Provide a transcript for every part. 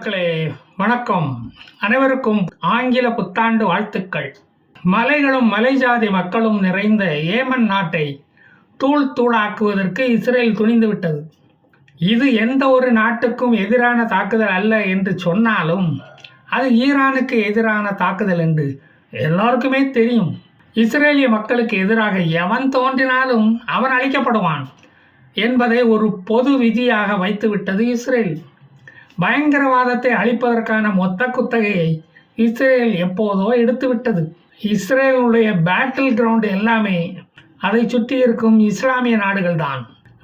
மக்களே வணக்கம். அனைவருக்கும் ஆங்கில புத்தாண்டு வாழ்த்துக்கள். மலைகளும் மலைஜாதி மக்களும் நிறைந்த ஏமன் நாட்டை தூள் தூளாக்குவதற்கு இஸ்ரேல் துணிந்துவிட்டது. இது எந்த ஒரு நாட்டுக்கும் எதிரான தாக்குதல் அல்ல என்று சொன்னாலும் அது ஈரானுக்கு எதிரான தாக்குதல் என்று எல்லோருக்குமே தெரியும். இஸ்ரேலிய மக்களுக்கு எதிராக எவன் தோன்றினாலும் அவன் அழிக்கப்படுவான் என்பதை ஒரு பொது விதியாக வைத்துவிட்டது இஸ்ரேல். பயங்கரவாதத்தை அழிப்பதற்கான மொத்த குத்தகையை இஸ்ரேல் எப்போதோ எடுத்துவிட்டது. இஸ்ரேலுடைய பேட்டில் கிரவுண்ட் எல்லாமே அதை சுற்றி இருக்கும் இஸ்லாமிய நாடுகள் தான்.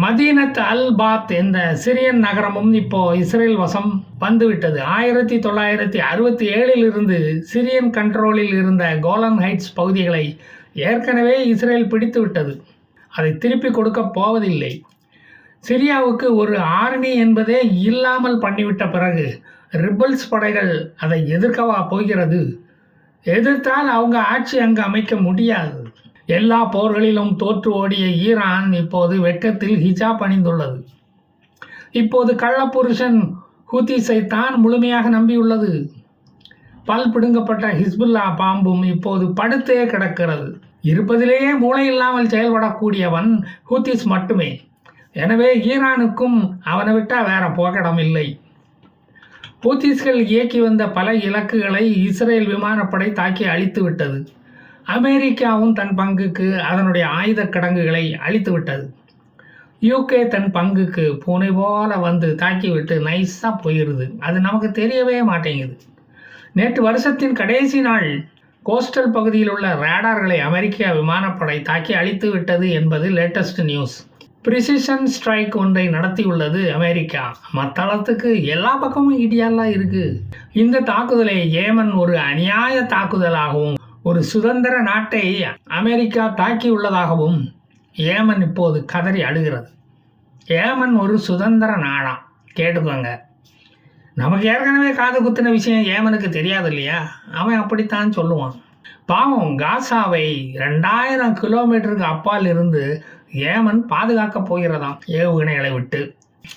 மதீனத் அல் பாத் என்ற சிரியன் நகரமும் இப்போ இஸ்ரேல் வசம் வந்துவிட்டது. 1967 இருந்து சிரியன் கண்ட்ரோலில் இருந்த கோலன் ஹைட்ஸ் பகுதிகளை ஏற்கனவே இஸ்ரேல் பிடித்து விட்டது. அதை திருப்பி கொடுக்க போவதில்லை. சிரியாவுக்கு ஒரு ஆர்மி என்பதே இல்லாமல் பண்ணிவிட்ட பிறகு ரிபல்ஸ் படைகள் அதை எதிர்க்கவா போகிறது? எதிர்த்தால் அவங்க ஆட்சி அங்கு அமைக்க முடியாது. எல்லா போர்களிலும் தோற்று ஓடிய ஈரான் இப்போது வெட்கத்தில் ஹிஜாப் அணிந்துள்ளது. இப்போது கள்ளப்புருஷன் ஹூத்திஸை தான் முழுமையாக நம்பியுள்ளது. பல் பிடுங்கப்பட்ட ஹிஸ்புல்லா பாம்பும் இப்போது படுத்தே கிடக்கிறது. இருப்பதிலேயே மூளை இல்லாமல் செயல்படக்கூடியவன் ஹூத்திஸ் மட்டுமே. எனவே ஈரானுக்கும் அவனை விட்டால் வேற போகடம் இல்லை. ஹூத்திஸ்கள் இயக்கி வந்த பல இலக்குகளை இஸ்ரேல் விமானப்படை தாக்கி அழித்து விட்டது. அமெரிக்காவும் தன் பங்குக்கு அதனுடைய ஆயுத கிடங்குகளை அழித்து விட்டது. யூகே தன் பங்குக்கு பூனை போல வந்து தாக்கிவிட்டு நைஸாக போயிடுது. அது நமக்கு தெரியவே மாட்டேங்குது. நேற்று வருஷத்தின் கடைசி நாள் கோஸ்டல் பகுதியில் உள்ள ரேடார்களை அமெரிக்க விமானப்படை தாக்கி அழித்து விட்டது என்பது லேட்டஸ்ட் நியூஸ். ப்ரிசிஷன் ஸ்ட்ரைக் ஒன்றை நடத்தியுள்ளது அமெரிக்கா. மத்தளத்துக்கு எல்லா பக்கமும் இடியாலாம் இருக்குது. இந்த தாக்குதலை ஏமன் ஒரு அநியாய தாக்குதலாகவும் ஒரு சுதந்திர நாட்டை அமெரிக்கா தாக்கியுள்ளதாகவும் ஏமன் இப்போது கதறி அழுகிறது. ஏமன் ஒரு சுதந்திர நாடாம், கேட்டுக்கோங்க. நமக்கு ஏற்கனவே காது குத்தின விஷயம் ஏமனுக்கு தெரியாது இல்லையா? அவன் அப்படித்தான் சொல்லுவான். பாவம், காசாவை 2000 கிலோமீட்டருக்கு அப்பால் இருந்து ஏமன் பாதுகாக்க போகிறதாம் ஏவுகணைகளை விட்டு.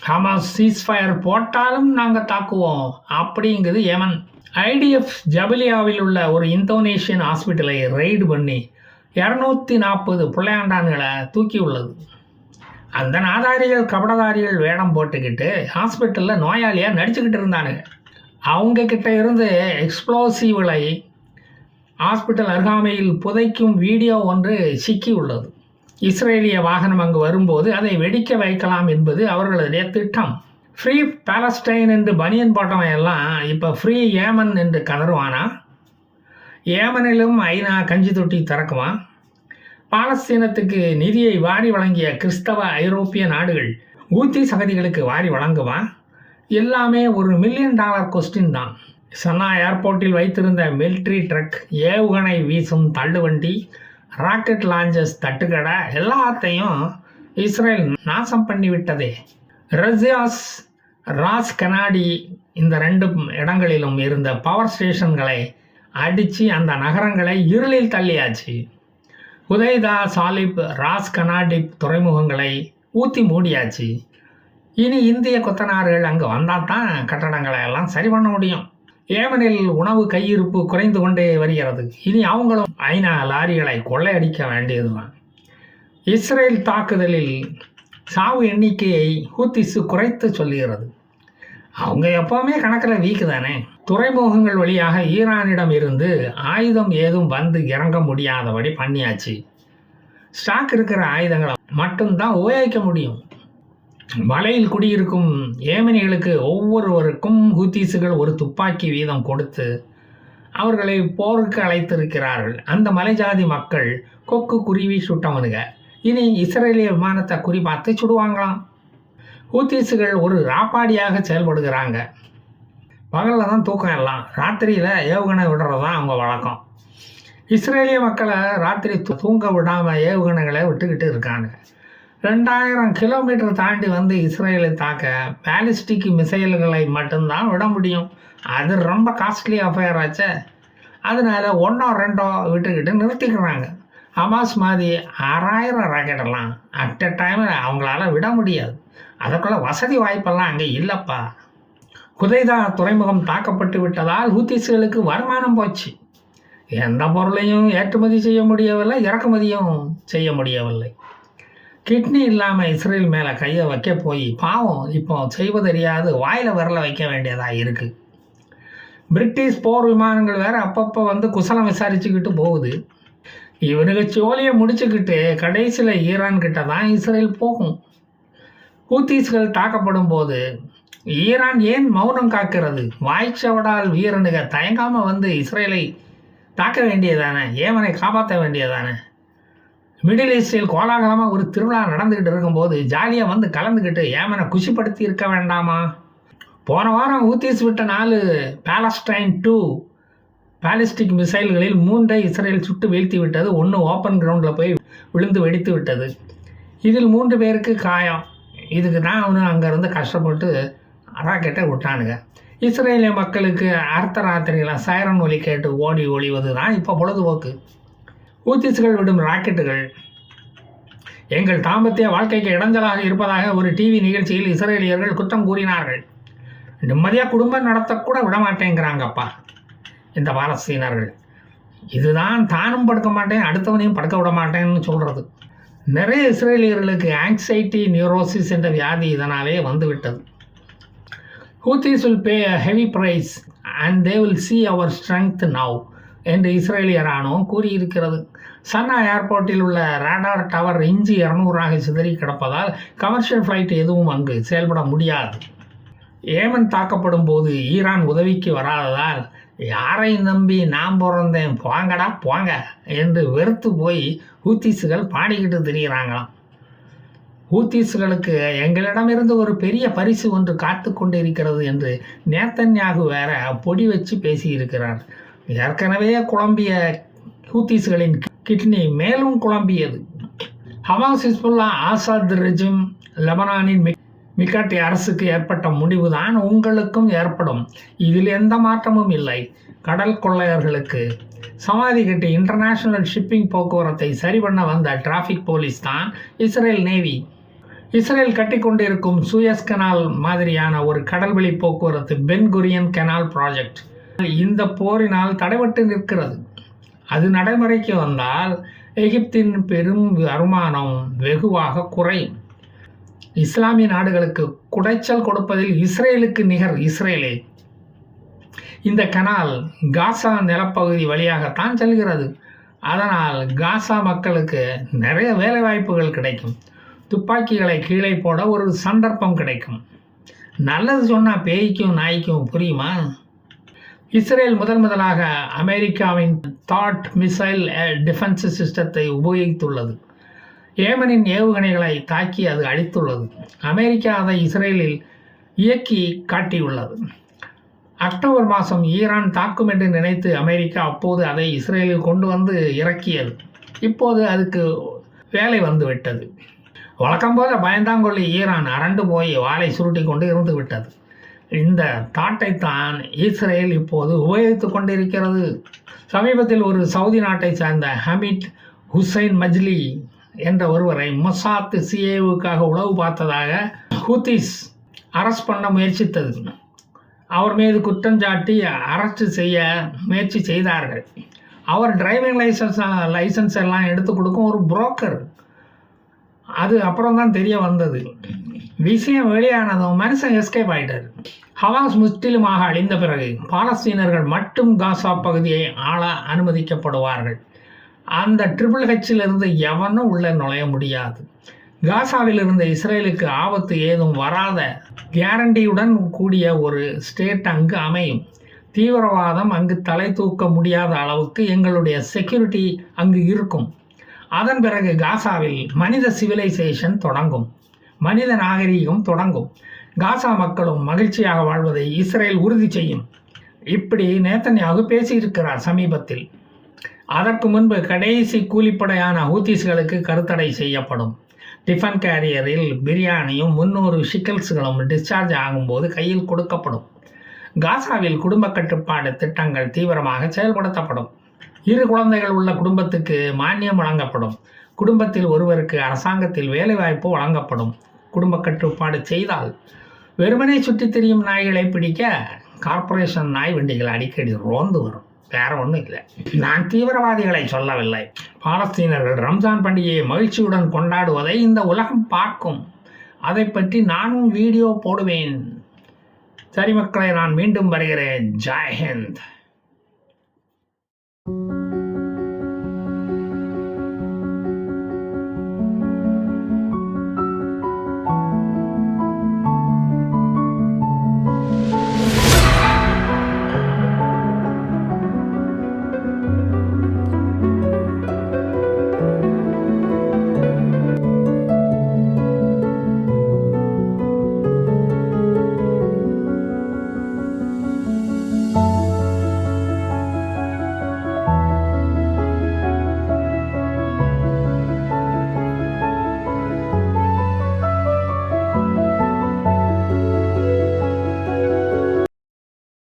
ஹமாஸ் சீஸ்ஃபயர் போட்டாலும் நாங்கள் தாக்குவோம் அப்படிங்குது ஏமன். ஐடிஎஃப் ஜபலியாவில் உள்ள ஒரு இந்தோனேஷியன் ஹாஸ்பிட்டலை ரெய்டு பண்ணி 240 பிள்ளையாண்டான்களை தூக்கி உள்ளது. அந்த நாதாரிகள் கபடதாரிகள் வேடம் போட்டுக்கிட்டு ஹாஸ்பிட்டலில் நோயாளியாக நடிச்சுக்கிட்டு இருந்தானுங்க. அவங்கக்கிட்ட இருந்து எக்ஸ்ப்ளோசிவ்களை ஹாஸ்பிட்டல் அருகாமையில் புதைக்கும் வீடியோ ஒன்று சிக்கி உள்ளது. இஸ்ரேலிய வாகனம் அங்கு வரும்போது அதை வெடிக்க வைக்கலாம் என்பது அவர்களுடைய திட்டம். ஃப்ரீ பாலஸ்டைன் என்று பனியன் போட்டவன் எல்லாம் இப்போ ஃப்ரீ ஏமன் என்று கதறுவானா? ஏமனிலும் ஐநா கஞ்சி தொட்டி திறக்குமா? பாலஸ்தீனத்துக்கு நிதியை வாரி வழங்கிய கிறிஸ்தவ ஐரோப்பிய நாடுகள் ஊத்தி சகதிகளுக்கு வாரி வழங்குமா? எல்லாமே ஒரு $1 மில்லியன் கொஸ்டின் தான். சன்னா ஏர்போர்ட்டில் வைத்திருந்த மிலிட்ரி ட்ரக், ஏவுகணை வீசும் தள்ளுவண்டி, ராக்கெட் லான்ச்சர்ஸ் தட்டுக்கடை எல்லாத்தையும் இஸ்ரேல் நாசம் பண்ணிவிட்டதே. ரஷ்யாஸ் ராஸ் கனாடி இந்த 2 இடங்களிலும் இருந்த பவர் ஸ்டேஷன்களை அடித்து அந்த நகரங்களை இருளில் தள்ளியாச்சு. உதைதா, சாலிப், ராஸ் கனாடிப் துறைமுகங்களை ஊற்றி மூடியாச்சு. இனி இந்திய கொத்தனார்கள் அங்கே வந்தால் தான் கட்டடங்களை எல்லாம் சரி பண்ண முடியும். ஏமனில் உணவு கையிருப்பு குறைந்து கொண்டே வருகிறது. இனி அவங்களும் ஐநா லாரிகளை கொள்ளையடிக்க வேண்டியதுதான். இஸ்ரேல் தாக்குதலில் சாவு எண்ணிக்கையை ஹூத்திஸ் குறைத்து சொல்லுகிறது. அவங்க எப்போவுமே கணக்கில் வீக்கு தானே. துறைமுகங்கள் வழியாக ஈரானிடம் இருந்து ஆயுதம் ஏதும் வந்து இறங்க முடியாதபடி பண்ணியாச்சு. ஸ்டாக் இருக்கிற ஆயுதங்களை மட்டும்தான் உபயோகிக்க முடியும். மலையில் குடியிருக்கும் ஏமனிகளுக்கு ஒவ்வொருவருக்கும் ஹூத்திஸுகள் ஒரு துப்பாக்கி வீதம் கொடுத்து அவர்களை போருக்கு அழைத்திருக்கிறார்கள். அந்த மலைஜாதி மக்கள் கொக்கு குருவி சுட்டவனுங்க இனி இஸ்ரேலிய விமானத்தை குறிப்பார்த்து சுடுவாங்களாம். ஹூத்திஸுகள் ஒரு ராப்பாடியாக செயல்படுகிறாங்க. பகலில் தான் தூக்கம் எல்லாம், ராத்திரியில் ஏவுகணை விடுறது தான் அவங்க வழக்கம். இஸ்ரேலிய மக்களை ராத்திரி தூங்க விடாமல் ஏவுகணைகளை விட்டுக்கிட்டு இருக்காங்க. 2000 கிலோமீட்டர் தாண்டி வந்து இஸ்ரேலை தாக்க பேலிஸ்டிக் மிசைல்களை மட்டும்தான் விட முடியும். அது ரொம்ப காஸ்ட்லி அஃபேர் ஆச்சே. அதனால 1 2 விட்டுக்கிட்டு நிறுத்திக்கிறாங்க. ஹமாஸ் மாதிரி 6000 ராக்கெட்டெல்லாம் அட் எ டைமில் அவங்களால விட முடியாது. அதுக்குள்ள வசதி வாய்ப்பெல்லாம் அங்கே இல்லைப்பா. ஹுதைதா துறைமுகம் தாக்கப்பட்டு விட்டதால் ஹூத்திஸ்களுக்கு வருமானம் போச்சு. எந்த பொருளையும் ஏற்றுமதி செய்ய முடியவில்லை, இறக்குமதியும் செய்ய முடியவில்லை. கிட்னி இல்லாமல் இஸ்ரேல் மேலே கையை வைக்க போய் பாவம் இப்போ செய்வதறியாது வாயில் விரல வைக்க வேண்டியதாக இருக்குது. பிரிட்டிஷ் போர் விமானங்கள் வேறு அப்பப்போ வந்து குசலம் விசாரிச்சுக்கிட்டு போகுது. இவனுக்கு சோழியை முடிச்சுக்கிட்டு கடைசியில் ஈரான் கிட்ட தான் இஸ்ரேல் போகும். ஹூத்திஸ்கள் தாக்கப்படும் போது ஈரான் ஏன் மௌனம் காக்கிறது? வாய்ச்சவடால் வீரனுக தயங்காமல் வந்து இஸ்ரேலை தாக்க வேண்டியதானே, ஏமனை காப்பாற்ற வேண்டியதானே. மிடில் ஈஸ்டில் கோலாகலமாக ஒரு திருவிழா நடந்துக்கிட்டு இருக்கும்போது ஜாலியாக வந்து கலந்துக்கிட்டு ஏமனை குஷிப்படுத்தி இருக்க வேண்டாமா? போன வாரம் ஹூத்திஸ் விட்ட 4 பாலஸ்டைன் 2 பாலிஸ்டிக் மிசைல்களில் 3 இஸ்ரேல் சுட்டு வீழ்த்தி விட்டது. 1 ஓப்பன் கிரவுண்டில் போய் விழுந்து வெடித்து விட்டது. இதில் 3 பேருக்கு காயம். இதுக்கு தான் அவனு அங்கேருந்து கஷ்டப்பட்டு ராக்கெட்டை விட்டானுங்க. இஸ்ரேலிய மக்களுக்கு அர்த்த ராத்திரியில் சைரன் ஒலி கேட்டு ஓடி ஒளிவது தான் இப்போ பொழுதுபோக்கு. ஹூத்திஸ்கள் விடும் ராக்கெட்டுகள் எங்கள் தாம்பத்திய வாழ்க்கைக்கு இடைஞ்சலாக இருப்பதாக ஒரு டிவி நிகழ்ச்சியில் இஸ்ரேலியர்கள் குற்றம் கூறினார்கள். நிம்மதியாக குடும்பம் நடத்தக்கூட விடமாட்டேங்கிறாங்கப்பா இந்த பாலஸ்தீனர்கள். இதுதான் தானும் படுக்க மாட்டேன் அடுத்தவனையும் படுக்க விட மாட்டேன்னு சொல்கிறது. நிறைய இஸ்ரேலியர்களுக்கு ஆங்ஸைட்டி நியூரோசிஸ் என்ற வியாதி இதனாலே வந்துவிட்டது. Houthis will pay a heavy price and they will see our strength now என்று இஸ்ரேலிய இராணுவம் கூறியிருக்கிறது. சன்னா ஏர்போர்ட்டில் உள்ள ரேடார் டவர் இஞ்சி 200 சிதறி கிடப்பதால் கமர்ஷியல் ஃப்ளைட் எதுவும் அங்கு செயல்பட முடியாது. ஏமன் தாக்கப்படும் போது ஈரான் உதவிக்கு வராததால் யாரை நம்பி நான் பிறந்தேன் போங்கடா போங்க என்று வெறுத்து போய் ஹூத்திஸுகள் பாடிக்கிட்டு திரிகிறாங்களாம். ஹூத்திஸ்களுக்கு எங்களிடமிருந்து ஒரு பெரிய பரிசு ஒன்று காத்து கொண்டு இருக்கிறது என்று நேத்தன்யாகு வேற பொடி வச்சு பேசியிருக்கிறார். ஏற்கனவே குழம்பிய ஹூத்திஸ்களின் கிட்னி மேலும் குழம்பியது. ஹமாஸ், ஹிஸ்புல்லா, ஆசாத் ரெஜிம், லெபனானின் மிகாட்டி அரசுக்கு ஏற்பட்ட முடிவுதான் உங்களுக்கும் ஏற்படும். இதில் எந்த மாற்றமும் இல்லை. கடல் கொள்ளையர்களுக்கு சமாதி கட்டி இன்டர்நேஷனல் ஷிப்பிங் போக்குவரத்தை சரி பண்ண வந்த டிராஃபிக் போலீஸ் தான் இஸ்ரேல் நேவி. இஸ்ரேல் கட்டி கொண்டிருக்கும் சூயஸ் கனால் மாதிரியான ஒரு கடல்வழி போக்குவரத்து பென் குரியன் கெனால் ப்ராஜெக்ட் இந்த போரினால் தடைபட்டு நிற்கிறது. அது நடைமுறைக்கு வந்தால் எகிப்தின் பெரும் வருமானம் வெகுவாக குறையும். இஸ்லாமிய நாடுகளுக்கு குடைச்சல் கொடுப்பதில் இஸ்ரேலுக்கு நிகர் இஸ்ரேலே. இந்த கனால் காசா நிலப்பகுதி வழியாகத்தான் செல்கிறது. அதனால் காசா மக்களுக்கு நிறைய வேலைவாய்ப்புகள் கிடைக்கும். துப்பாக்கிகளை கீழே போட ஒரு சந்தர்ப்பம் கிடைக்கும். நல்லது சொன்னால் பேய்க்கும் நாய்க்கும் புரியுமா? இஸ்ரேல் முதலாக அமெரிக்காவின் தாட் மிசைல் டிஃபென்ஸ் சிஸ்டத்தை உபயோகித்துள்ளது. ஏமனின் ஏவுகணைகளை தாக்கி அது அழித்துள்ளது. அமெரிக்கா அதை இஸ்ரேலில் இயக்கி காட்டியுள்ளது. அக்டோபர் மாதம் ஈரான் தாக்கும் என்று நினைத்து அமெரிக்கா அப்போது அதை இஸ்ரேலில் கொண்டு வந்து இறக்கியது. இப்போது அதுக்கு வேலை வந்துவிட்டது. வழக்கம் போல பயந்தாங்கொள்ளி ஈரான் அரண்டு போய் வாளை சுருட்டி கொண்டு இருந்து விட்டது. இந்த தாட்டைத்தான் இஸ்ரேல் இப்போது உபயோகித்து கொண்டிருக்கிறது. சமீபத்தில் ஒரு சவுதி நாட்டை சேர்ந்த ஹமீத் ஹுசைன் மஜ்லி என்ற ஒருவரை மொசாத் சிஏவுக்காக உளவு பார்த்ததாக ஹூத்திஸ் அரெஸ்ட் பண்ண முயற்சித்தது. அவர் மீது குற்றஞ்சாட்டி அரெஸ்ட் செய்ய முயற்சி செய்தார்கள். அவர் டிரைவிங் லைசன்ஸ் எல்லாம் எடுத்து கொடுக்கும் ஒரு புரோக்கர். அது அப்புறம் தான் தெரிய வந்தது. விஷயம் வெளியானதும் மனுஷன் எஸ்கேப் ஆகிட்டார். ஹமாஸ் முற்றிலுமாக அழிந்த பிறகு பாலஸ்தீனர்கள் மட்டும் காசா பகுதியை ஆள அனுமதிக்கப்படுவார்கள். அந்த HHிலிருந்து எவனும் உள்ளே நுழைய முடியாது. காசாவில் இருந்த இஸ்ரேலுக்கு ஆபத்து ஏதும் வராத கேரண்டியுடன் கூடிய ஒரு ஸ்டேட் அங்கு அமையும். தீவிரவாதம் அங்கு தலை தூக்க முடியாத அளவுக்கு எங்களுடைய செக்யூரிட்டி அங்கு இருக்கும். அதன் பிறகு காசாவில் மனித சிவிலைசேஷன் தொடங்கும், மனித நாகரீகம் தொடங்கும். காசா மக்களும் மகிழ்ச்சியாக வாழ்வதை இஸ்ரேல் உறுதி செய்யும். இப்படி நேத்தன்யாகு பேசியிருக்கிறார் சமீபத்தில். அதற்கு முன்பு கடைசி கூலிப்படையான ஹூத்திஸ்களுக்கு கருத்தடை செய்யப்படும். டிஃபன் கேரியரில் பிரியாணியும் 300 ஷிக்கல்ஸ்களும் டிஸ்சார்ஜ் ஆகும்போது கையில் கொடுக்கப்படும். காசாவில் குடும்ப கட்டுப்பாடு திட்டங்கள் தீவிரமாக செயல்படுத்தப்படும். 2 குழந்தைகள் உள்ள குடும்பத்துக்கு மானியம் வழங்கப்படும். குடும்பத்தில் ஒருவருக்கு அரசாங்கத்தில் வேலைவாய்ப்பு வழங்கப்படும். குடும்ப கட்டுப்பாடு செய்தால் வெறுமனே சுற்றித் திரியும் நாய்களை பிடிக்க கார்ப்பரேஷன் நாய் வண்டிகள் அடிக்கடி ரோந்து வரும். வேற ஒன்றும் இல்லை. நான் தீவிரவாதிகளை சொல்லவில்லை. பாலஸ்தீனர்கள் ரம்ஜான் பண்டிகையை மகிழ்ச்சியுடன் கொண்டாடுவதை இந்த உலகம் பார்க்கும். அதை பற்றி நானும் வீடியோ போடுவேன். சரி மக்களை, நான் மீண்டும் வருகிறேன். ஜெய் ஹிந்த்.